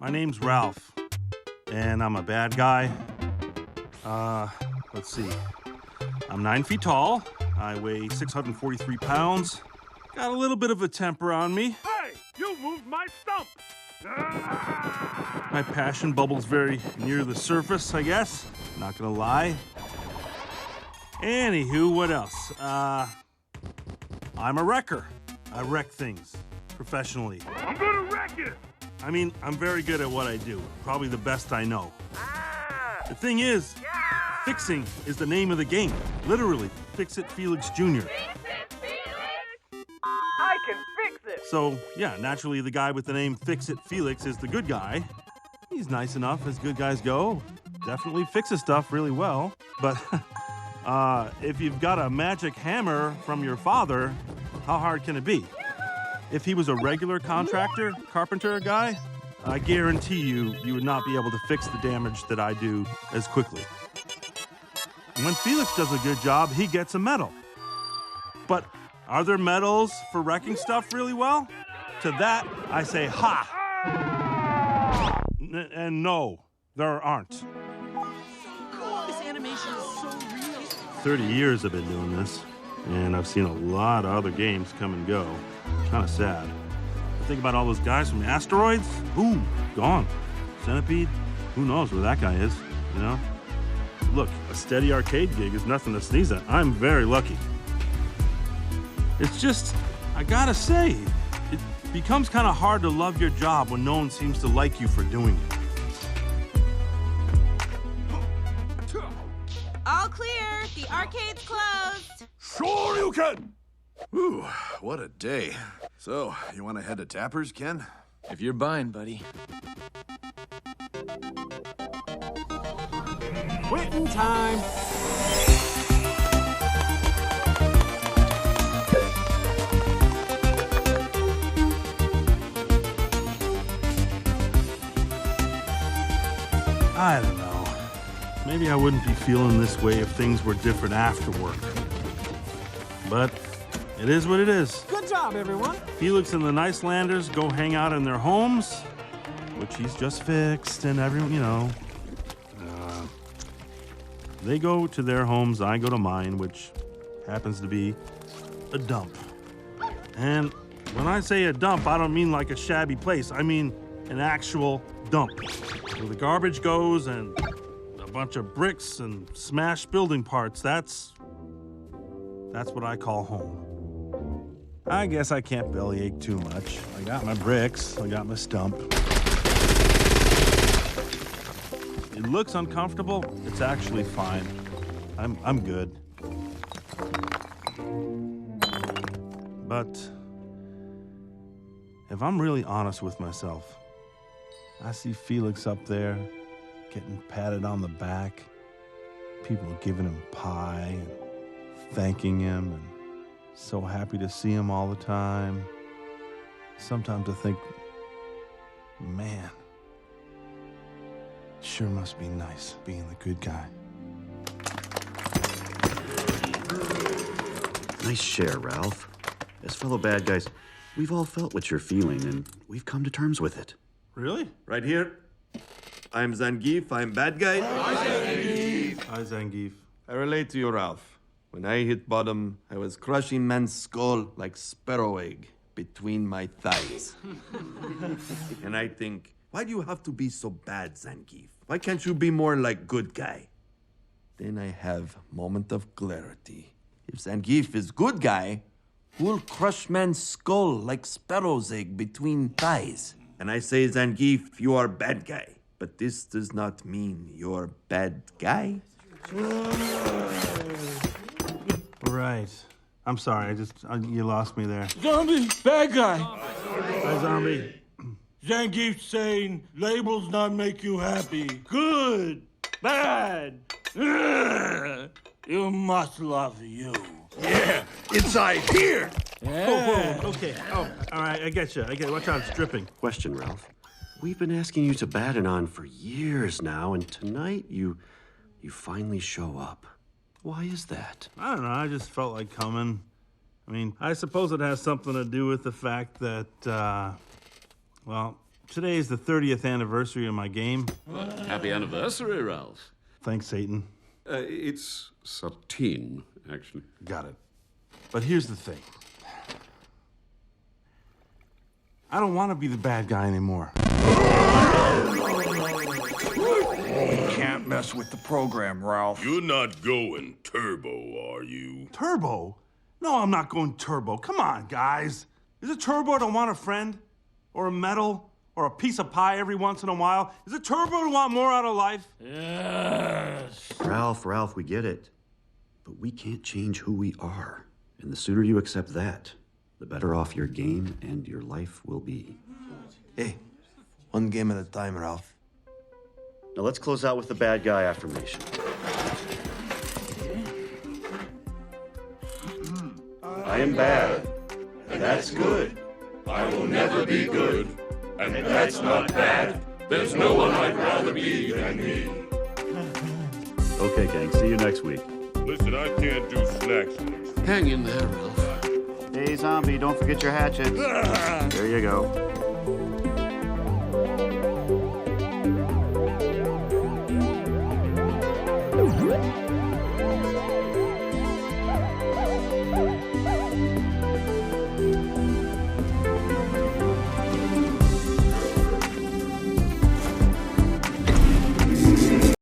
My name's Ralph, and I'm a bad guy. Let's see. I'm 9 feet tall. I weigh 643 pounds. Got a little bit of a temper on me. Hey, you moved my stump! My passion bubbles very near the surface, I guess. Not gonna lie. Anywho, what else? I'm a wrecker. I wreck things professionally. I'm gonna wreck it! I mean, I'm very good at what I do. Probably the best I know. The thing is, fixing is the name of the game. Literally, Fix It Felix Jr. I can fix it! So, yeah, naturally the guy with the name Fix It Felix is the good guy. He's nice enough as good guys go. Definitely fixes stuff really well. But if you've got a magic hammer from your father, how hard can it be? If he was a regular contractor, carpenter guy, I guarantee you would not be able to fix the damage that I do as quickly. When Felix does a good job, he gets a medal. But are there medals for wrecking stuff really well? To that, I say ha! And no, there aren't. So cool. This animation is so real. 30 years I've been doing this, and I've seen a lot of other games come and go. Kind of sad. I think about all those guys from Asteroids. Ooh, gone. Centipede, who knows where that guy is, you know? Look, a steady arcade gig is nothing to sneeze at. I'm very lucky. It's just, I gotta say, it becomes kind of hard to love your job when no one seems to like you for doing it. All clear. The arcade's closed. Sure you can! Ooh, what a day. So, you want to head to Tapper's, Ken? If you're buying, buddy. Quitting time. I don't know. Maybe I wouldn't be feeling this way if things were different after work. But it is what it is. Good job, everyone. Felix and the Nicelanders go hang out in their homes, which he's just fixed, and everyone, you know. They go to their homes, I go to mine, which happens to be a dump. And when I say a dump, I don't mean like a shabby place. I mean an actual dump, where the garbage goes and a bunch of bricks and smashed building parts. That's what I call home. I guess I can't bellyache too much. I got my bricks, I got my stump. It looks uncomfortable, it's actually fine. I'm good. But if I'm really honest with myself, I see Felix up there getting patted on the back, people giving him pie and thanking him, and so happy to see him all the time. Sometimes I think, man, it sure must be nice being the good guy. Nice share, Ralph. As fellow bad guys, we've all felt what you're feeling, and we've come to terms with it. Really? Right here. I'm Zangief. I'm bad guy. Hi, Zangief. I relate to you, Ralph. When I hit bottom, I was crushing man's skull like sparrow egg between my thighs. And I think, why do you have to be so bad, Zangief? Why can't you be more like good guy? Then I have moment of clarity. If Zangief is good guy, who'll crush man's skull like sparrow's egg between thighs? And I say, Zangief, you are bad guy. But this does not mean you're bad guy. Right. I'm sorry, you lost me there. Zombie, bad guy. Hi, Zombie. Zangief saying labels not make you happy. Good, bad. You must love you. Yeah, inside here! Whoa, okay. Oh, all right, I get you. Watch out, it's dripping. Question, Ralph. We've been asking you to bat it on for years now, and tonight you finally show up. Why is that? I don't know, I just felt like coming. I mean, I suppose it has something to do with the fact that, well, Today is the 30th anniversary of my game. Happy anniversary, Ralph. Thanks, Satan. It's Satine, actually. Got it. But here's the thing. I don't want to be the bad guy anymore. You can't mess with the program, Ralph. You're not going turbo, are you? Turbo? No, I'm not going turbo. Come on, guys. Is it turbo to want a friend? Or a medal? Or a piece of pie every once in a while? Is it turbo to want more out of life? Yes. Ralph, we get it. But we can't change who we are. And the sooner you accept that, the better off your game and your life will be. Hey, one game at a time, Ralph. Now let's close out with the bad guy affirmation. I am bad. That's good. I will never be good. And that's not bad. There's no one I'd rather be than me. Okay, gang, see you next week. Listen, I can't do snacks. Hang in there, Ralph. Hey, zombie, don't forget your hatchet. There you go.